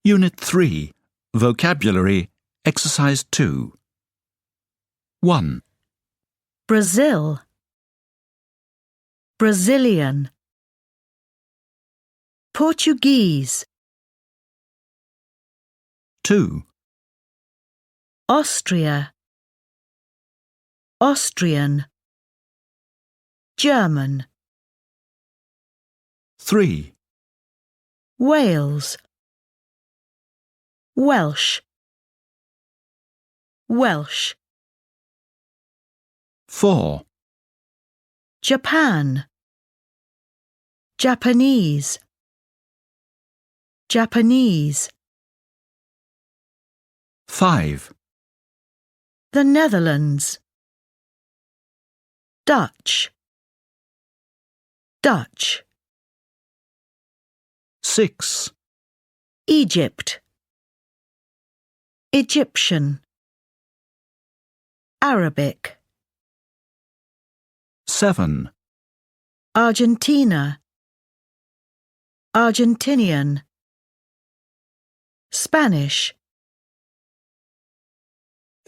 Unit 3, Vocabulary, Exercise 2. 1. Brazil, Brazilian. Portuguese, 2. Austria, Austrian. German, 3. Wales, Welsh, Welsh. 4. Japan, Japanese, Japanese. 5. The Netherlands, Dutch, Dutch. 6. Egypt, Egyptian. Arabic, 7. Argentina, Argentinian. Spanish,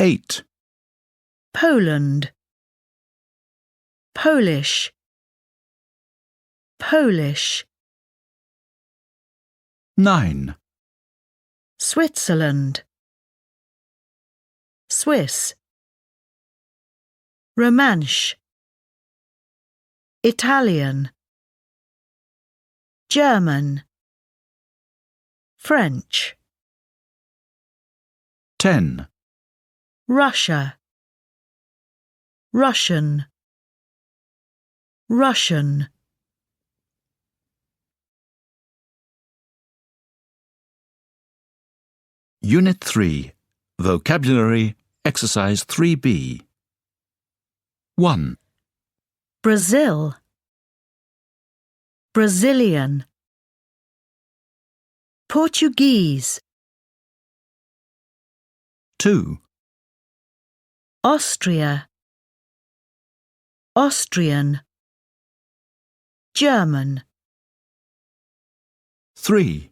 8. Poland, Polish, Polish. 9. Switzerland, Swiss. Romansh, Italian. German, French. 10. Russia, Russian, Russian. Unit 3, Vocabulary, Exercise 3B. 1. Brazil, Brazilian. Portuguese, 2. Austria, Austrian. German, 3.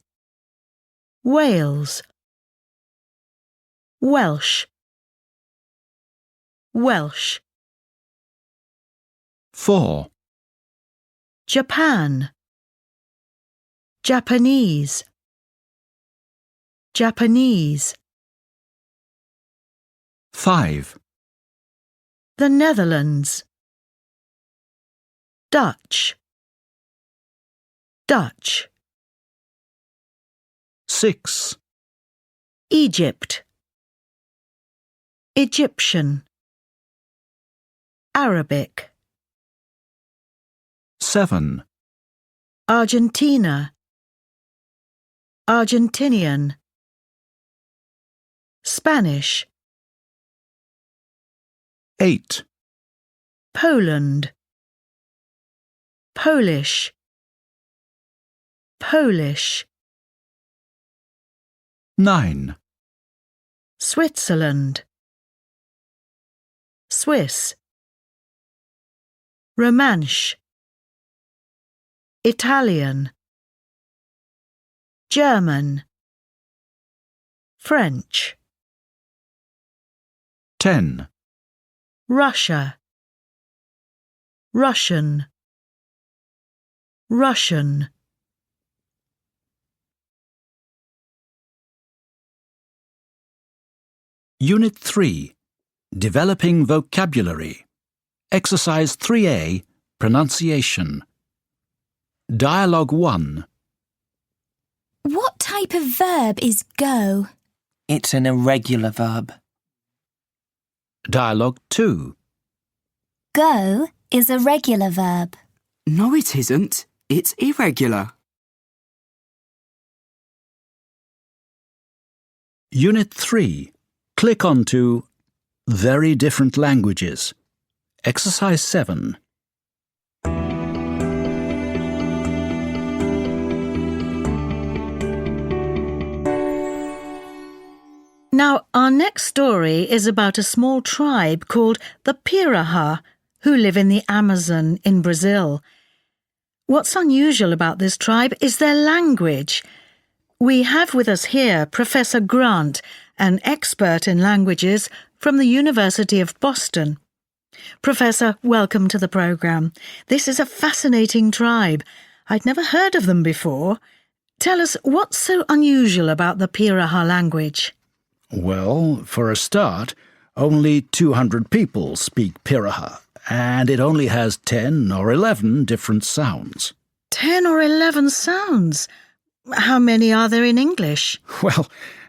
Wales, Welsh, Welsh. 4. Japan, Japanese, Japanese. 5. The Netherlands, Dutch, Dutch. 6. Egypt, Egyptian. Arabic, 7. Argentina, Argentinian. Spanish, 8. Poland, Polish, Polish. 9. Switzerland, Swiss. Romansh, Italian. German, French. 10. Russia, Russian, Russian. Unit 3, Developing Vocabulary. Exercise 3A, Pronunciation. Dialogue 1. What type of verb is go? It's an irregular verb. Dialogue 2. Go is a regular verb. No, it isn't. It's irregular. Unit 3. Click on to Very Different Languages. Exercise 7. Now, our next story is about a small tribe called the Piraha, who live in the Amazon in Brazil. What's unusual about this tribe is their language. We have with us here Professor Grant, an expert in languages from the University of Boston. Professor, welcome to the programme. This is a fascinating tribe. I'd never heard of them before. Tell us, what's so unusual about the Piraha language? Well, for a start, only 200 people speak Piraha, and it only has 10 or 11 different sounds. 10 or 11 sounds? How many are there in English? Well,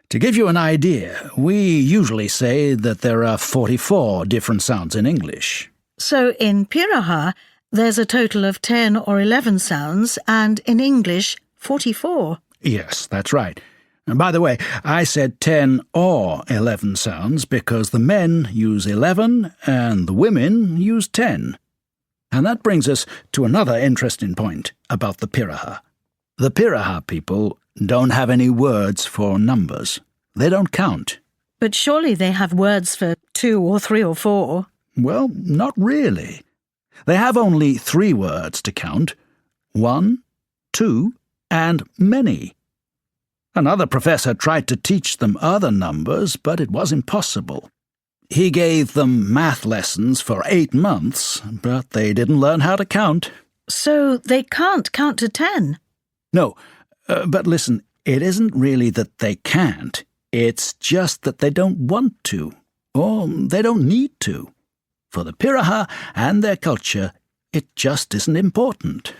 to give you an idea, we usually say that there are 44 different sounds in English. So in Piraha, there's a total of 10 or 11 sounds, and in English, 44. Yes, that's right. And by the way, I said 10 or 11 sounds because the men use 11 and the women use 10. And that brings us to another interesting point about the Piraha. The Piraha people don't have any words for numbers. They don't count. But surely they have words for 2 or 3 or 4. Well, not really. They have only 3 words to count: 1, 2, and many. Another professor tried to teach them other numbers, but it was impossible. He gave them math lessons for 8 months, but they didn't learn how to count. So they can't count to 10? No, but listen, it isn't really that they can't. It's just that they don't want to, or they don't need to. For the Piraha and their culture, it just isn't important.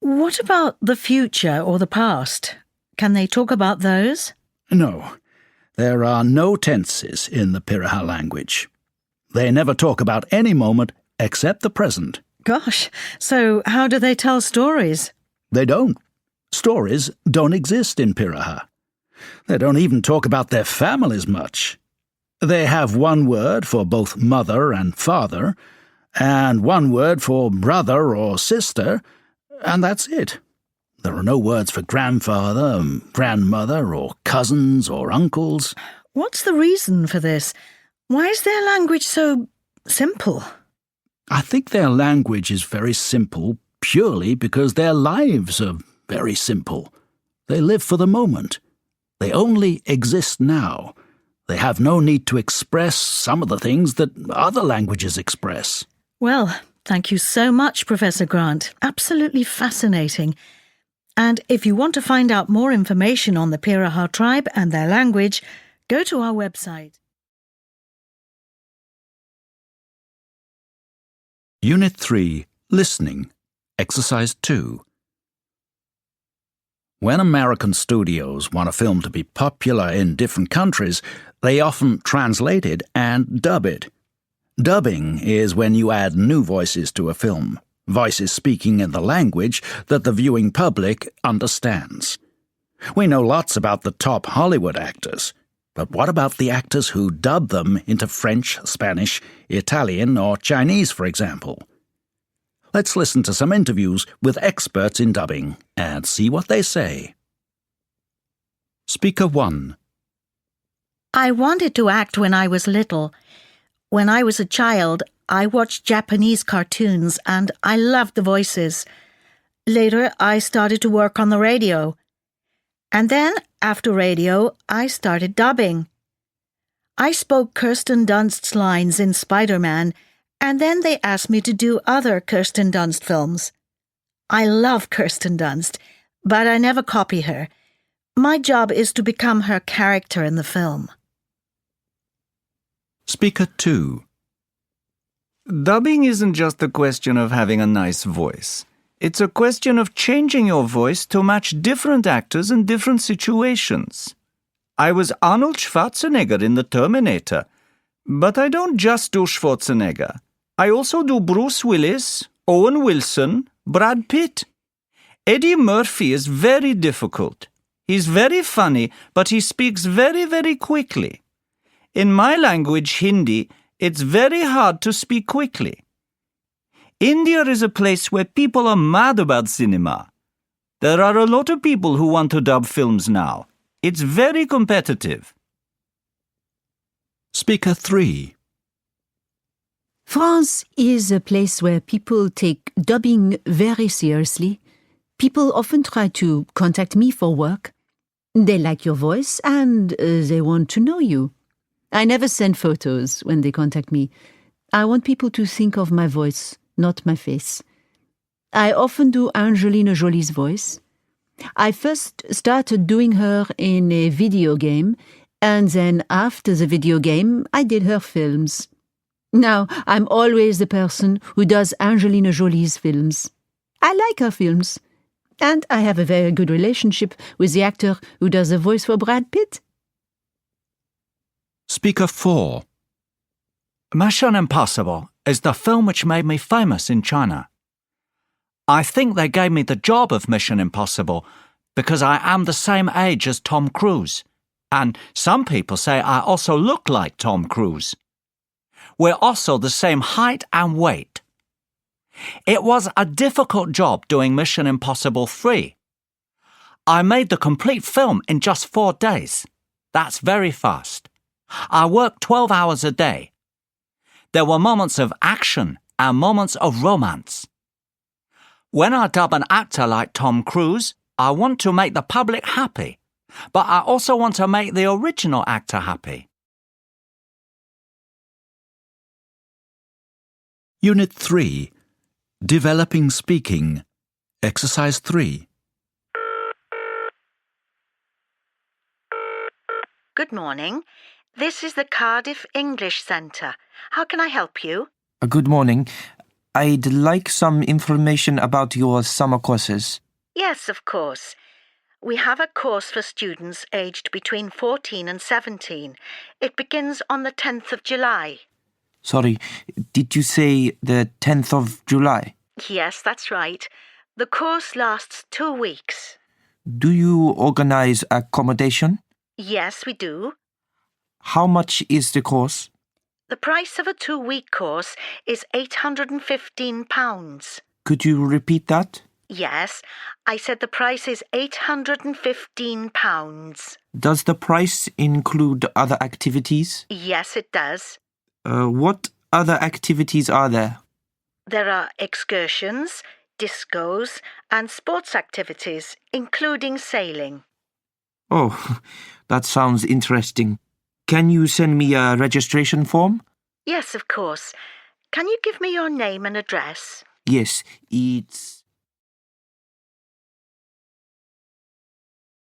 What about the future or the past? Can they talk about those? No, there are no tenses in the Piraha language. They never talk about any moment except the present. Gosh, so how do they tell stories? They don't. Stories don't exist in Piraha. They don't even talk about their families much. They have one word for both mother and father, and one word for brother or sister, and that's it. There are no words for grandfather, grandmother, or cousins or uncles. What's the reason for this? Why is their language so simple? I think their language is very simple purely because their lives are very simple. They live for the moment. They only exist now. They have no need to express some of the things that other languages express. Well, thank you so much, Professor Grant. Absolutely fascinating. And if you want to find out more information on the Piraha tribe and their language, go to our website. Unit 3, Listening, Exercise 2. When American studios want a film to be popular in different countries, they often translate it and dub it. Dubbing is when you add new voices to a film, voices speaking in the language that the viewing public understands. We know lots about the top Hollywood actors, but what about the actors who dub them into French, Spanish, Italian, or Chinese, for example? Let's listen to some interviews with experts in dubbing and see what they say. Speaker 1. I wanted to act when I was little. When I was a child, I watched Japanese cartoons and I loved the voices. Later, I started to work on the radio. And then, after radio, I started dubbing. I spoke Kirsten Dunst's lines in Spider-Man, and then they asked me to do other Kirsten Dunst films. I love Kirsten Dunst, but I never copy her. My job is to become her character in the film. Speaker 2. Dubbing isn't just a question of having a nice voice. It's a question of changing your voice to match different actors in different situations. I was Arnold Schwarzenegger in The Terminator, but I don't just do Schwarzenegger. I also do Bruce Willis, Owen Wilson, Brad Pitt. Eddie Murphy is very difficult. He's very funny, but he speaks very, very quickly. In my language, Hindi, it's very hard to speak quickly. India is a place where people are mad about cinema. There are a lot of people who want to dub films now. It's very competitive. Speaker 3. France is a place where people take dubbing very seriously. People often try to contact me for work. They like your voice and they want to know you. I never send photos when they contact me. I want people to think of my voice, not my face. I often do Angelina Jolie's voice. I first started doing her in a video game, and then after the video game, I did her films. Now, I'm always the person who does Angelina Jolie's films. I like her films. And I have a very good relationship with the actor who does the voice for Brad Pitt. Speaker 4. Mission Impossible is the film which made me famous in China. I think they gave me the job of Mission Impossible because I am the same age as Tom Cruise, and some people say I also look like Tom Cruise. We're also the same height and weight. It was a difficult job doing Mission Impossible 3. I made the complete film in just 4 days. That's very fast. I worked 12 hours a day. There were moments of action and moments of romance. When I dub an actor like Tom Cruise, I want to make the public happy, but I also want to make the original actor happy. Unit 3. Developing Speaking. Exercise 3. Good morning. This is the Cardiff English Centre. How can I help you? Good morning. I'd like some information about your summer courses. Yes, of course. We have a course for students aged between 14 and 17. It begins on the 10th of July. Sorry, did you say the 10th of July? Yes, that's right. The course lasts 2 weeks. Do you organize accommodation? Yes, we do. How much is the course? The price of a 2-week course is £815. Could you repeat that? Yes, I said the price is £815. Does the price include other activities? Yes, it does. What other activities are there? There are excursions, discos, and sports activities, including sailing. Oh, that sounds interesting. Can you send me a registration form? Yes, of course. Can you give me your name and address? Yes, it's